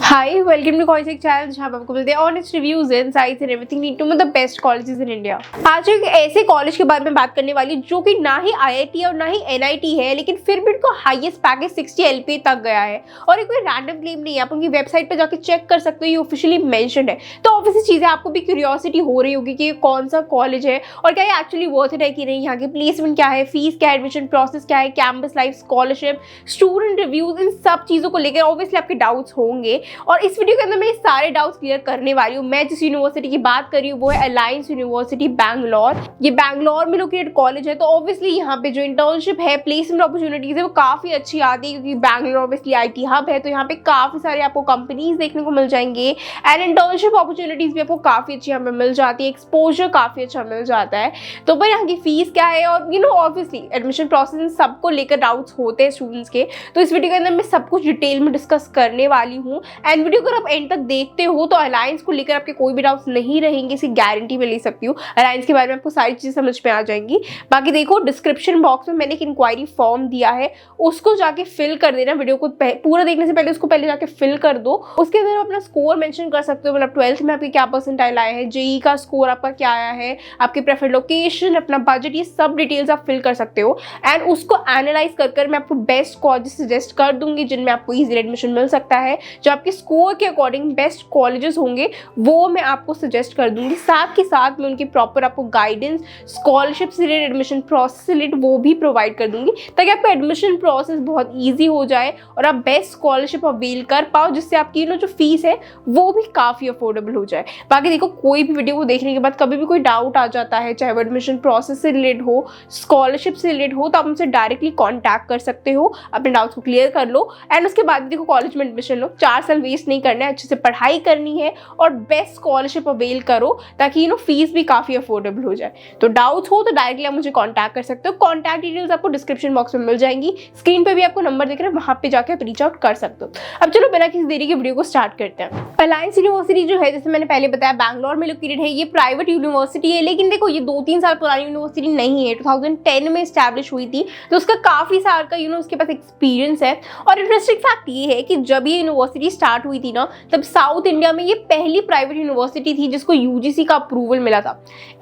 Hi, welcome to Coisec channel जहाँ पे आपको मिलते हैं honest reviews insights and everything need to know the best colleges in India. आज एक ऐसे कॉलेज के बारे में बात करने वाली जो कि ना ही आईआईटी और ना ही एनआईटी है, लेकिन फिर भी इनको हाईएस्ट पैकेज 60 LPA तक गया है। और ये कोई रैंडम क्लेम नहीं है, आप उनकी वेबसाइट पर जाकर चेक कर सकते हो, ये ऑफिशियली मेंशन्ड है। तो ऑब्वियसली चीज़ें आपको भी क्यूरियोसिटी हो रही होगी कि ये कौन सा कॉलेज है और क्या ये एक्चुअली वर्थ इट है कि नहीं, यहाँ की प्लेसमेंट क्या है, फीस क्या है, एडमिशन प्रोसेस क्या है, campus life, scholarship, student reviews, इन सब चीज़ों को लेकर ऑब्वियसली आपके डाउट्स होंगे। और इस वीडियो के अंदर मैं ये सारे डाउट्स क्लियर करने वाली हूँ। मैं जिस यूनिवर्सिटी की बात कर रही हूँ वो है अलायंस यूनिवर्सिटी बैंगलोर। ये बैंगलोर में लोकेटेड कॉलेज है, तो ऑब्वियसली यहाँ पे जो इंटर्नशिप है, प्लेसमेंट अपॉर्चुनिटीज है, वो काफी अच्छी आती है क्योंकि बैंगलोर ऑब्वियसली आईटी हब है। तो यहाँ पे काफी सारे आपको कंपनीज देखने को मिल जाएंगे एंड इंटर्नशिप अपॉर्चुनिटीज भी आपको काफी अच्छी यहाँ पे मिल जाती है, एक्सपोजर काफी अच्छा मिल जाता है। तो भाई यहाँ की फीस क्या है और ऑब्वियसली एडमिशन प्रोसेस सबको लेकर डाउट्स होते हैं स्टूडेंट्स के। तो इस वीडियो के अंदर मैं सब कुछ डिटेल में डिस्कस करने वाली हूँ एंड वीडियो को आप एंड तक देखते हो तो अलायंस को लेकर आपके कोई भी डाउट्स नहीं रहेंगे, इसकी गारंटी में ले सकती हूँ। अलायंस के बारे में आपको सारी चीजें समझ में आ जाएंगी। बाकी देखो डिस्क्रिप्शन बॉक्स में मैंने एक इंक्वायरी फॉर्म दिया है, उसको जाके फिल कर देना। वीडियो को पूरा देखने से पहले उसको पहले जाके फिल कर दो। उसके अंदर अपना स्कोर मेंशन कर सकते हो, मतलब 12th में आपके क्या परसेंटाइल आए हैं, जेई का स्कोर आपका क्या आया है, आपके प्रेफर्ड लोकेशन, अपना बजट, ये सब डिटेल्स आप फिल कर सकते हो एंड उसको एनालाइज कर मैं आपको बेस्ट कॉलेज सजेस्ट कर दूंगी जिनमें आपको इजीली एडमिशन मिल सकता है। जो आपके स्कोर के अकॉर्डिंग बेस्ट कॉलेजेस होंगे वो मैं आपको सजेस्ट कर दूंगी। साथ ही साथ मैं उनकी प्रॉपर आपको गाइडेंस, स्कॉलरशिप से रिलेटेड, एडमिशन प्रोसेस से रिलेटेड वो भी प्रोवाइड कर दूंगी ताकि आपका एडमिशन प्रोसेस बहुत ईजी हो जाए और आप बेस्ट स्कॉलरशिप अवेल कर पाओ, जिससे आपकी जो फीस है वो भी काफ़ी अफोर्डेबल हो जाए। बाकी देखो कोई भी वीडियो को देखने के बाद कभी भी कोई डाउट आ जाता है, चाहे वो एडमिशन प्रोसेस से रिलेटेड हो, स्कॉलरशिप से रिलेटेड हो, तो आप हमसे डायरेक्टली कॉन्टैक्ट कर सकते हो, अपने डाउट्स को क्लियर कर लो एंड उसके बाद देखो कॉलेज में एडमिशन लो। 4 साल वेस्ट नहीं करना है, अच्छे से पढ़ाई करनी है और बेस्ट स्कॉलरशिप अवेल करो ताकि फीस भी काफ़ी अफोर्डेबल हो जाए। तो डाउट्स हो तो डायरेक्टली आप मुझे कॉन्टैक्ट कर सकते हो। कॉन्टैक्ट डिटेल्स आपको डिस्क्रिप्शन बॉक्स में मिल जाएंगी, स्क्रीन पे भी आपको नंबर दिख रहा है, वहाँ पे जाकर रीच आउट कर सकते हो। अब चलो बिना किसी देरी के वीडियो को स्टार्ट करते हैं। अलायंस यूनिवर्सिटी जो है, जैसे मैंने पहले बताया, बैंगलोर में लोकेटेड है। ये प्राइवेट यूनिवर्सिटी है, लेकिन देखो ये 2-3 साल पुरानी यूनिवर्सिटी नहीं है, 2010 में स्टैब्लिश हुई थी, तो उसका काफ़ी साल का उसके पास एक्सपीरियंस है। और इंटरेस्टिंग फैक्ट ये है कि जब ये यूनिवर्सिटी स्टार्ट हुई थी ना, तब साउथ इंडिया में ये पहली प्राइवेट यूनिवर्सिटी थी जिसको यूजीसी का अप्रूवल मिला था।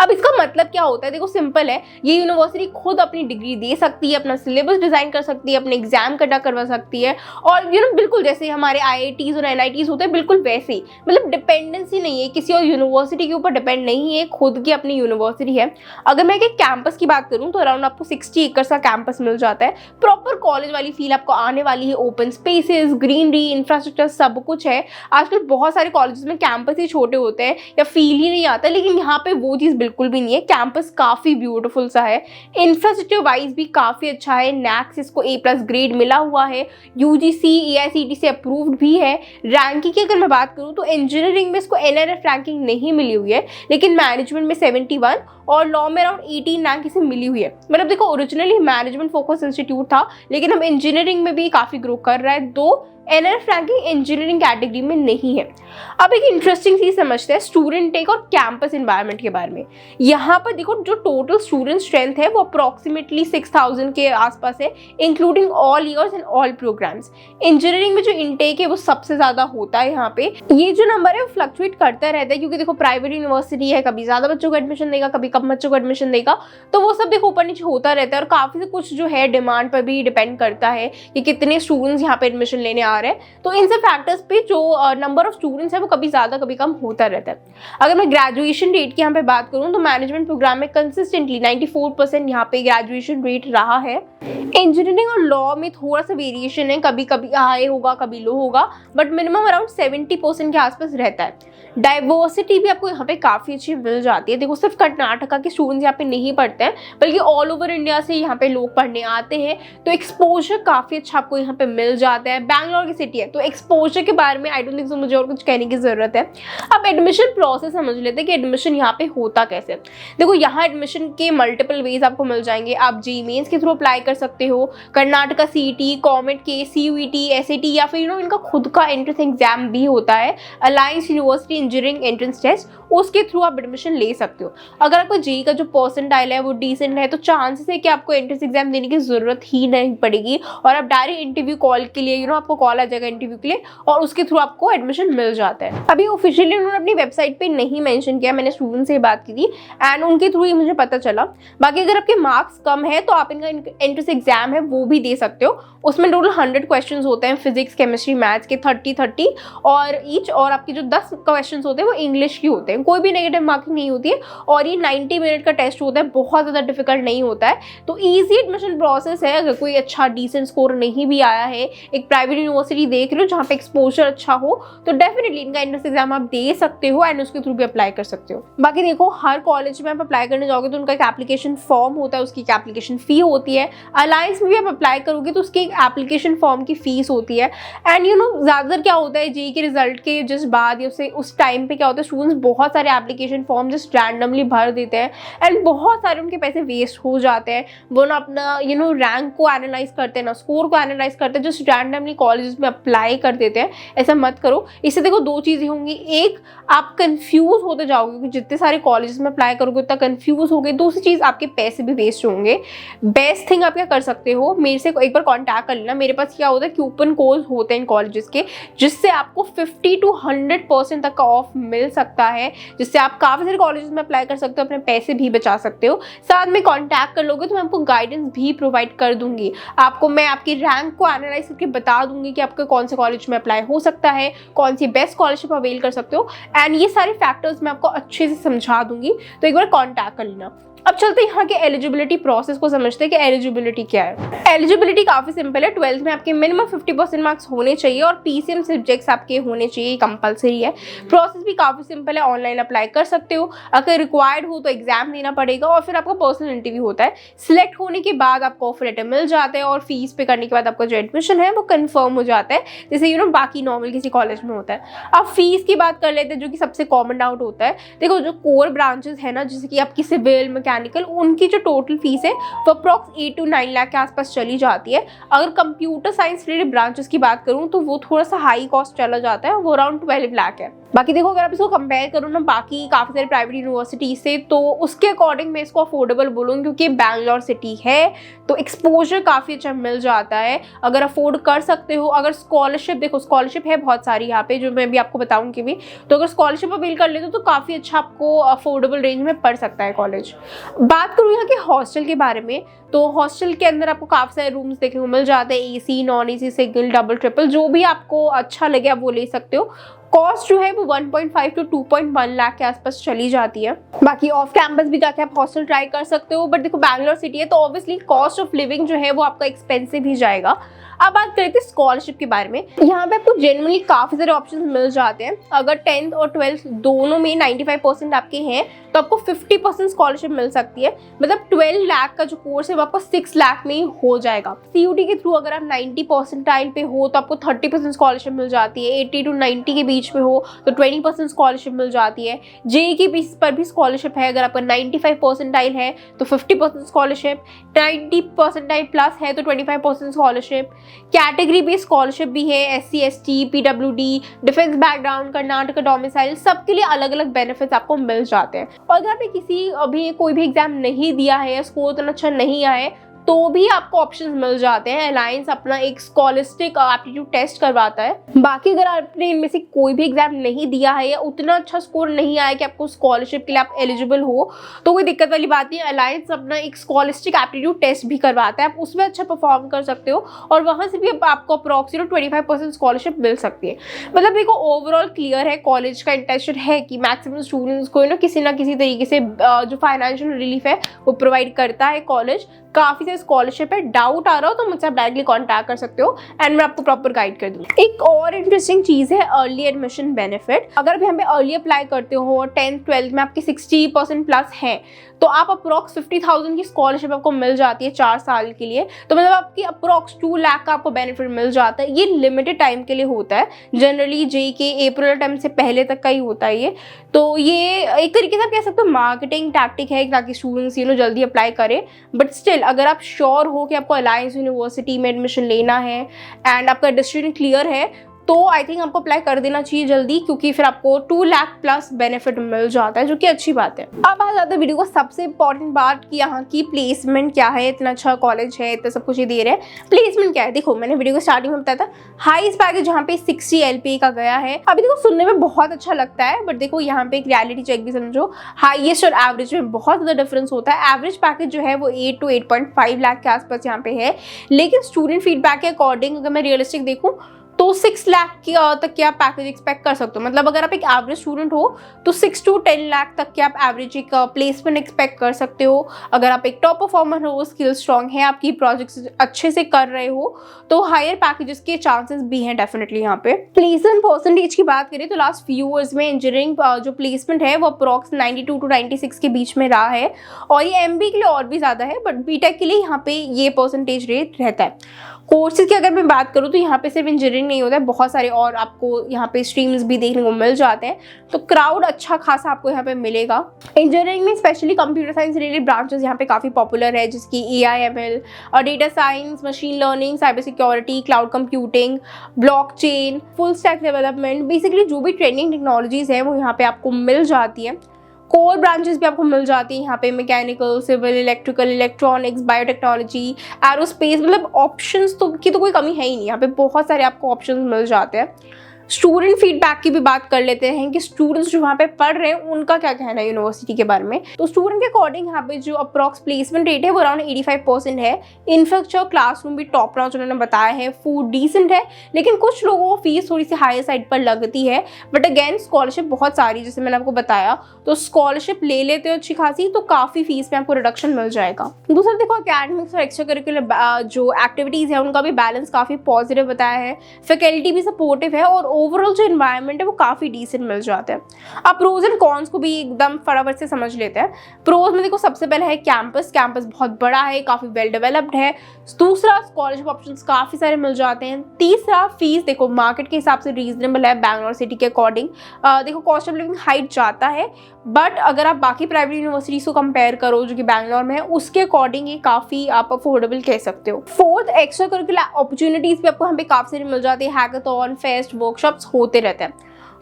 अब इसका मतलब क्या होता है, देखो सिंपल है, ये यूनिवर्सिटी खुद अपनी डिग्री दे सकती है, अपना सिलेबस डिजाइन कर सकती है, अपने एग्जाम कंडक्ट करवा सकती है और बिल्कुल जैसे हमारे आईआईटीज और एनआईटीज होते हैं, बिल्कुल वैसे ही, मतलब डिपेंडेंसी नहीं है, किसी और यूनिवर्सिटी के ऊपर डिपेंड नहीं है, खुद की अपनी यूनिवर्सिटी है। अगर मैं एक कैंपस की बात करूँ तो अराउंड आपको 60 एकड़ का कैंपस मिल जाता है। प्रॉपर कॉलेज वाली फील आपको आने वाली है, ओपन स्पेसेस, ग्रीनरी, इंफ्रास्ट्रक्चर सब कुछ है। आजकल बहुत सारे कॉलेजेस में कैंपस ही छोटे होते हैं या फील ही नहीं आता, लेकिन यहाँ पे वो चीज़ बिल्कुल भी नहीं है। कैंपस काफ़ी ब्यूटीफुल सा है, इंफ्रास्ट्रक्चर वाइज भी काफ़ी अच्छा है, नैक से इसको A+ ग्रेड मिला हुआ है, यूजीसी AICTE से अप्रूव्ड भी है। रैंकिंग की अगर मैं बात करूँ तो इंजीनियरिंग में इसको NRF रैंकिंग नहीं मिली हुई है, लेकिन मैनेजमेंट में 71 और लॉ में अराउंड 18 रैंक इसे मिली हुई है। मतलब देखो ओरिजिनली मैनेजमेंट फोकस इंस्टीट्यूट था, लेकिन अब इंजीनियरिंग में भी काफ़ी ग्रो कर रहा है। NRF रैंकिंग इंजीनियरिंग कैटेगरी में नहीं है। अब एक इंटरेस्टिंग चीज समझते हैं स्टूडेंट टेक और कैंपस एनवायरनमेंट के बारे में। यहाँ पर देखो जो टोटल स्टूडेंट स्ट्रेंथ है वो अप्रोक्सीमेटली 6000 के आसपास है, including all years and all programmes. Engineering में जो इनटेक है वो सबसे ज्यादा होता है यहाँ पे। ये जो नंबर है वो फ्लक्चुएट करता रहता है क्योंकि देखो प्राइवेट यूनिवर्सिटी है, कभी ज्यादा बच्चों को एडमिशन देगा, कभी कम बच्चों को एडमिशन देगा, तो वो सब देखो ऊपर नीचे होता रहता है। और काफी कुछ जो है डिमांड पर भी डिपेंड करता है कि कितने स्टूडेंट्स यहाँ पे एडमिशन लेने आ रहे हैं। तो इन सब फैक्टर्स पे जो नंबर ऑफ स्टूडेंट्स है वो कभी ज्यादा कभी कम होता रहता है। अगर मैं ग्रेजुएशन रेट की यहाँ पे बात करूँ तो मैनेजमेंट प्रोग्राम में कंसिस्टेंटली 94% यहाँ पे ग्रेजुएशन रेट रहा है। इंजीनियरिंग और लॉ में थोड़ा सा वेरिएशन है, कभी कभी हाई होगा कभी लो होगा, बट मिनिमम अराउंड 70% के आसपास रहता है। डाइवर्सिटी भी आपको यहाँ पे काफ़ी अच्छी मिल जाती है। देखो सिर्फ कर्नाटका के स्टूडेंट्स यहाँ पे नहीं पढ़ते हैं, बल्कि ऑल ओवर इंडिया से यहाँ पे लोग पढ़ने आते हैं, तो एक्सपोजर काफ़ी अच्छा आपको यहाँ पे मिल जाता है। बैंगलोर की सिटी है तो एक्सपोजर के बारे में आई डोंट थिंक सो मुझे और कुछ कहने की ज़रूरत है। अब एडमिशन प्रोसेस समझ लेते हैं कि एडमिशन यहाँ पे होता कैसे। देखो यहाँ एडमिशन के मल्टीपल वेज आपको मिल जाएंगे। आप JEE मेंस के थ्रू अप्लाई कर सकते हो, कर्नाटका CET, कॉमेट के, CUET, SAT, या फिर इनका खुद का एंट्रेंस एग्जाम भी होता है, Alliance University engineering entrance test, उसके थ्रू आप एडमिशन ले सकते हो। अगर आपको JEE का जो परसेंटाइल है वो डिसेंट है तो चांसेस है कि आपको एंट्रेंस एग्जाम देने की जरूरत ही नहीं पड़ेगी और आप डायरेक्ट इंटरव्यू कॉल के लिए आपको कॉल कॉल आ जाएगा इंटरव्यू के लिए और उसके थ्रू आपको एडमिशन मिल जाता है। अभी ऑफिशियली उन्होंने अपनी वेबसाइट पे नहीं मेंशन किया, मैंने स्टूडेंट से बात की थी एंड उनके थ्रू ही मुझे पता चला। बाकी अगर आपके मार्क्स कम है तो आप इनका एंट्रेंस एग्जाम है वो भी दे सकते हो। उसमें टोटल 100 क्वेश्चन होते हैं, फिजिक्स केमिस्ट्री मैथ्स के 30 और ईच, और आपके जो 10 क्वेश्चन होते हैं वो इंग्लिश की होते हैं। कोई भी नेगेटिव मार्किंग नहीं होती है और ये 90 मिनट का टेस्ट होता है, बहुत ज़्यादा डिफिकल्ट नहीं होता है। तो ईजी एडमिशन प्रोसेस है। अगर कोई अच्छा डिसेंट स्कोर नहीं भी आया है, एक प्राइवेट यूनिवर्सिटी देख लो जहाँ पे एक्सपोजर अच्छा हो, तो डेफिनेटली इनका एंट्रेंस एग्जाम आप दे सकते हो एंड उसके थ्रू भी अप्लाई कर सकते हो। बाकी देखो, हर कॉलेज में आप अप्लाई करने जाओगे तो उनका एक एप्लीकेशन फॉर्म होता है, उसकी एक एप्लीकेशन फी होती है। अलायंस में भी आप अप्लाई करोगे तो उसकी एक एप्लीकेशन फॉर्म की फीस होती है। एंड ज़्यादातर क्या होता है, जेईई के रिजल्ट के जस्ट बाद या उस टाइम पे क्या होता है, स्टूडेंट्स बहुत सारे एप्लीकेशन फॉर्म जस्ट रैंडमली भर देते हैं एंड बहुत सारे उनके पैसे वेस्ट हो जाते हैं। वो ना अपना रैंक को एनालाइज करते हैं, ना स्कोर को एनालाइज करते हैं, जस्ट रैंडमली कॉलेजेस में अप्लाई कर देते हैं। ऐसा मत करो। इससे देखो दो चीज़ें होंगी, एक आप कंफ्यूज होते जाओगे क्योंकि जितने सारे कॉलेजेस में अप्लाई करोगे उतना कंफ्यूज हो गए। दूसरी चीज़, आपके पैसे भी वेस्ट होंगे। बेस्ट थिंग आप क्या कर सकते हो, मेरे से एक बार कॉन्टैक्ट कर लेना। मेरे पास क्या होता है, कूपन कोड होते हैं इन कॉलेजेस के, जिससे आपको 50 to 100% तक का ऑफ मिल सकता है, जिससे आप काफ़ी सारे कॉलेजेस में अप्लाई कर सकते हो, अपने पैसे भी बचा सकते हो। साथ में कॉन्टैक्ट कर लोगे तो मैं आपको गाइडेंस भी प्रोवाइड कर दूंगी। मैं आपकी रैंक को एनालाइज करके बता दूंगी कि आपके कौन से कॉलेज में अप्लाई हो सकता है, कौन सी बेस्ट स्कॉलरशिप अवेल कर सकते हो, एंड ये सारे फैक्टर्स मैं आपको अच्छे से समझा दूंगी। तो एक बार कॉन्टैक्ट कर लेना। अब चलते हैं यहाँ के एलिजिबिलिटी प्रोसेस को समझते हैं कि एलिजिबिलिटी क्या है। एलिजिबिलिटी काफ़ी सिंपल है। 12th में आपके मिनिमम 50% मार्क्स होने चाहिए और पीसीएम सब्जेक्ट्स आपके होने चाहिए, कंपलसरी है। प्रोसेस भी काफ़ी सिंपल है, ऑनलाइन अप्लाई कर सकते हो। अगर रिक्वायर्ड हो तो एग्जाम देना पड़ेगा और फिर आपका पर्सनल इंटरव्यू होता है। सिलेक्ट होने के बाद आपको ऑफर लेटर मिल जाता है और फीस पे करने के बाद आपका जो एडमिशन है वो कन्फर्म हो जाता है, जैसे बाकी नॉर्मल किसी कॉलेज में होता है। अब फीस की बात कर लेते हैं, जो कि सबसे कॉमन डाउट होता है। देखो, जो कोर ब्रांचेस है ना, जैसे कि आपकी सिविल, मैकेनिकल, उनकी जो टोटल फीस है वो अप्रॉक्स 8 to 9 लाख के आसपास चली जाती है। अगर कंप्यूटर साइंस रिलेटेड ब्रांचेस की बात करूं तो वो थोड़ा सा हाई कॉस्ट चला जाता है, वो अराउंड 12 लाख है। बाकी देखो, अगर आप इसको कंपेयर करो ना बाकी काफ़ी सारे प्राइवेट यूनिवर्सिटी से, तो उसके अकॉर्डिंग मैं इसको अफोर्डेबल बोलूँगी, क्योंकि बैंगलोर सिटी है तो एक्सपोजर काफ़ी अच्छा मिल जाता है। अगर अफोर्ड कर सकते हो, अगर स्कॉलरशिप, देखो स्कॉलरशिप है बहुत सारी यहाँ पे, जो मैं भी आपको बताऊँगी भी, तो अगर स्कॉलरशिप अवेल कर लेते हो तो काफ़ी अच्छा आपको अफोर्डेबल रेंज में पड़ सकता है कॉलेज। बात करूँ यहाँ के हॉस्टल के बारे में, तो हॉस्टल के अंदर आपको काफ़ी सारे रूम्स देखने को मिल जाते हैं, AC, non AC, single, double, triple, जो भी आपको अच्छा लगे आप वो ले सकते हो। कॉस्ट जो है वो 1.5 to 2.1 लाख के आसपास चली जाती है। बाकी ऑफ कैंपस भी जाके आप हॉस्टल ट्राई कर सकते हो, बट देखो बैंगलोर सिटी है तो ऑब्वियसली कॉस्ट ऑफ लिविंग जो है वो आपका एक्सपेंसिव ही जाएगा। अब बात करते हैं स्कॉलरशिप के बारे में। यहाँ पे आपको जेन्युइनली काफ़ी सारे ऑप्शंस मिल जाते हैं। अगर 10th और 12th दोनों में 95% आपके हैं तो आपको 50% स्कॉलरशिप मिल सकती है। मतलब 12 लाख का जो कोर्स है वो आपको 6 लाख में ही हो जाएगा। सीयूटी के थ्रू अगर आप 90 परसेंटाइल पे हो तो आपको 30% स्कॉलरशिप मिल जाती है। 80 to 90 के बीच में हो तो 20% स्कॉलरशिप मिल जाती है। जेईई के बेसिस पर भी स्कॉलरशिप है। अगर आपका 95 परसेंटाइल है तो 50% स्कॉलरशिप, 90 परसेंटाइल प्लस है तो 25% स्कॉलरशिप। कैटेगरी बेस्ड स्कॉलरशिप भी है, SC, ST, PWD, defence background, Karnataka domicile, सबके लिए अलग अलग बेनिफिट्स आपको मिल जाते हैं। और अगर आपने कोई भी एग्जाम नहीं दिया है या स्कोर उतना अच्छा नहीं आया है तो भी आपको ऑप्शंस मिल जाते हैं। अलायंस अपना एक स्कॉलस्टिक एप्टीट्यूड टेस्ट करवाता है। बाकी अगर आपने इनमें से कोई भी एग्जाम नहीं दिया है या उतना अच्छा स्कोर नहीं आया कि आपको स्कॉलरशिप के लिए आप एलिजिबल हो, तो कोई दिक्कत वाली बात नहीं है। अलायंस अपना एक स्कॉलस्टिक एप्टीट्यूड टेस्ट भी करवाता है, आप उसमें अच्छा परफॉर्म कर सकते हो और वहाँ से भी आपको अप्रॉक्सिमेट 25% स्कॉलरशिप मिल सकती है। मतलब देखो, ओवरऑल क्लियर है, कॉलेज का इंटेंशन है कि मैक्सिमम स्टूडेंट्स को किसी ना किसी तरीके से जो फाइनेंशियल रिलीफ है वो प्रोवाइड करता है कॉलेज। काफ़ी सारे स्कॉलरशिप है। डाउट आ रहा हो तो मुझसे आप डायरेक्टली कॉन्टैक्ट कर सकते हो एंड मैं आपको प्रॉपर गाइड कर दूँगी। एक और इंटरेस्टिंग चीज़ है अर्ली एडमिशन बेनिफिट। अगर आप यहाँ पे अर्ली अप्लाई करते हो और 10th 12th में आपकी 60% प्लस है तो आप अप्रॉक्स 50,000 की स्कॉलरशिप आपको मिल जाती है 4 साल के लिए। तो मतलब आपकी अप्रॉक्स 2 लाख का आपको बेनिफिट मिल जाता है। ये लिमिटेड टाइम के लिए होता है, जनरली जेईई के अप्रैल टाइम से पहले तक का ही होता है ये। तो ये एक तरीके से आप कह सकते हो मार्केटिंग टैक्टिक है ताकि स्टूडेंट्स जल्दी अप्लाई करें। बट स्टिल अगर आप श्योर हो कि आपको अलायंस यूनिवर्सिटी में एडमिशन लेना है एंड आपका डिसीजन क्लियर है तो आई थिंक आपको अप्लाई कर देना चाहिए जल्दी, क्योंकि फिर आपको 2 लाख प्लस बेनिफिट मिल जाता है, जो कि अच्छी बात है। अब आ जाता है वीडियो को सबसे इंपॉर्टेंट बात कि यहाँ की प्लेसमेंट क्या है। इतना अच्छा कॉलेज है, इतना सब कुछ ये दे रहे हैं, प्लेसमेंट क्या है। देखो मैंने वीडियो को स्टार्टिंग में बताया था हाईएस्ट पैकेज यहाँ पे 60 LPA का गया है। अभी देखो सुनने में बहुत अच्छा लगता है, बट देखो यहाँ पे एक रियलिटी चेक भी समझो, हाईएस्ट और एवरेज में बहुत ज्यादा डिफरेंस होता है। एवरेज पैकेज जो है वो 8 to 8.5 लाख के आसपास यहाँ पे है, लेकिन स्टूडेंट फीडबैक के अकॉर्डिंग अगर मैं रियलिस्टिक देखूं तो 6 लाख तक के आप पैकेज एक्सपेक्ट कर सकते हो। मतलब अगर आप एक एवरेज स्टूडेंट हो तो 6 to 10 लाख तक के आप एवरेज एक प्लेसमेंट एक्सपेक्ट कर सकते हो। अगर आप एक टॉप परफॉर्मर हो, स्किल स्ट्रॉन्ग है, आपकी प्रोजेक्ट्स अच्छे से कर रहे हो, तो हायर पैकेजेस के चांसेस भी हैं डेफिनेटली। यहाँ पे प्लेसमेंट परसेंटेज की बात करें तो लास्ट फ्यू ईयर्स में इंजीनियरिंग जो प्लेसमेंट है वो अप्रॉक्स 92 to 96 के बीच में रहा है, और ये MBA के लिए और भी ज़्यादा है, बट BTech के लिए यहाँ पे ये परसेंटेज रेट रहता है। कोर्सेज की अगर मैं बात करूँ तो यहाँ पे सिर्फ इंजीनियरिंग नहीं होता है, बहुत सारे और आपको यहाँ पे स्ट्रीम्स भी देखने को मिल जाते हैं, तो क्राउड अच्छा खासा आपको यहाँ पे मिलेगा। इंजीनियरिंग में specially computer science related branches यहाँ पे काफ़ी पॉपुलर है, जिसकी AI ML और data science, machine learning, cyber security, cloud computing, blockchain, full stack development, basically जो भी ट्रेंडिंग टेक्नोलॉजीज है वो यहाँ पे आपको मिल जाती है। कोर ब्रांचेस भी आपको मिल जाती हैं यहाँ पे, mechanical, civil, electrical, electronics, biotechnology, aerospace, मतलब ऑप्शंस की तो कोई कमी है ही नहीं। यहाँ पे बहुत सारे आपको ऑप्शंस मिल जाते हैं। स्टूडेंट फीडबैक की भी बात कर लेते हैं कि स्टूडेंट्स जो वहाँ पे पढ़ रहे हैं उनका क्या कहना है यूनिवर्सिटी के बारे में। तो स्टूडेंट के अकॉर्डिंग यहाँ पे जो अप्रॉक्स प्लेसमेंट रेट है वो अराउंड 85% है। इंफ्रास्ट्रक्चर, क्लासरूम भी टॉप नॉच उन्होंने बताया है, फूड डिसेंट है, लेकिन कुछ लोगों को फीस थोड़ी सी हायर साइड पर लगती है। बट अगेन स्कॉलरशिप बहुत सारी, जैसे मैंने आपको बताया, तो स्कॉलरशिप ले लेते हो अच्छी खासी तो काफ़ी फीस में आपको रिडक्शन मिल जाएगा। दूसरा देखो अकेडमिक्स और एक्स्ट्रा करिकुलर जो एक्टिविटीज़ है उनका भी बैलेंस काफ़ी पॉजिटिव बताया है। फैकल्टी भी सपोर्टिव है और ओवरऑल जो एनवायरनमेंट है वो काफ़ी डिसेंट मिल जाता है। अब प्रोज एंड कॉन्स को भी एकदम फटाफट से समझ लेते हैं। प्रोज में देखो सबसे पहले है कैंपस बहुत बड़ा है, काफ़ी वेल डेवलप्ड है। दूसरा स्कॉलरशिप ऑप्शंस काफ़ी सारे मिल जाते हैं। तीसरा फीस देखो मार्केट के हिसाब से रीजनेबल है बैंगलोर सिटी के अकॉर्डिंग। देखो कॉस्ट ऑफ लिविंग हाइट जाता है, बट अगर आप बाकी प्राइवेट यूनिवर्सिटीज को कंपेयर करो जो कि बैंगलोर में है, उसके अकॉर्डिंग ये काफ़ी आप अफोर्डेबल कह सकते हो। फोर्थ, एक्स्ट्रा करिकुलर अपॉर्चुनिटीज़ भी आपको यहाँ पे काफ़ी सारी मिल जाती है। हैकाथॉन, फेस्ट, वर्कशॉप्स होते रहते हैं।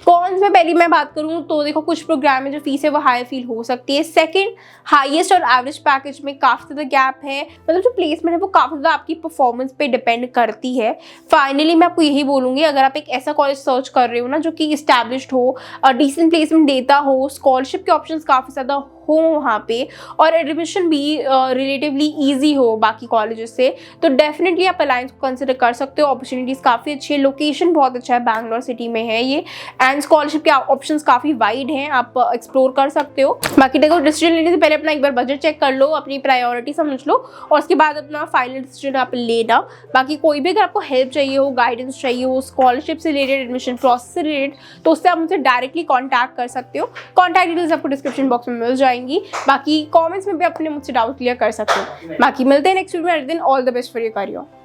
कॉन्स में पहली मैं बात करूं तो देखो कुछ प्रोग्राम में जो फीस है वो हाई फील हो सकती है। सेकंड, हाईएस्ट और एवरेज पैकेज में काफ़ी ज़्यादा गैप है, मतलब जो प्लेसमेंट है वो काफ़ी ज़्यादा आपकी परफॉर्मेंस पे डिपेंड करती है। फाइनली मैं आपको यही बोलूँगी, अगर आप एक ऐसा कॉलेज सर्च कर रहे हो ना जो कि इस्टेब्लिश्ड हो, डिसेंट प्लेसमेंट देता हो, स्कॉलरशिप के ऑप्शंस काफ़ी ज़्यादा हो वहाँ पे, और एडमिशन भी रिलेटिवली ईजी हो बाकी कॉलेजेस से, तो डेफिनेटली आप अलायंस को कंसिडर कर सकते हो। अपॉर्चुनिटीज़ काफ़ी अच्छी है, लोकेशन बहुत अच्छा है, बैंगलोर सिटी में है ये, एंड स्कॉलरशिप के ऑप्शंस काफ़ी वाइड हैं, आप एक्सप्लोर कर सकते हो। बाकी देखो डिसीजन लेने से पहले अपना एक बार बजट चेक कर लो, अपनी प्रायोरिटी समझ लो, और उसके बाद अपना फाइनल डिसीजन आप लेना। बाकी कोई भी अगर आपको हेल्प चाहिए हो, गाइडेंस चाहिए हो, स्कॉलरशिप से रिलेटेड, एडमिशन प्रोसेस से रिलेटेड, तो उससे आप मुझसे डायरेक्टली कॉन्टैक्ट कर सकते हो। कॉन्टैक्ट डिटेल्स आपको डिस्क्रिप्शन बॉक्स में मिल जाएंगी। बाकी कमेंट्स में भी अपने मुझसे डाउट क्लियर कर सकते हो। बाकी मिलते हैं नेक्स्ट वीडियो में। All the best for your career.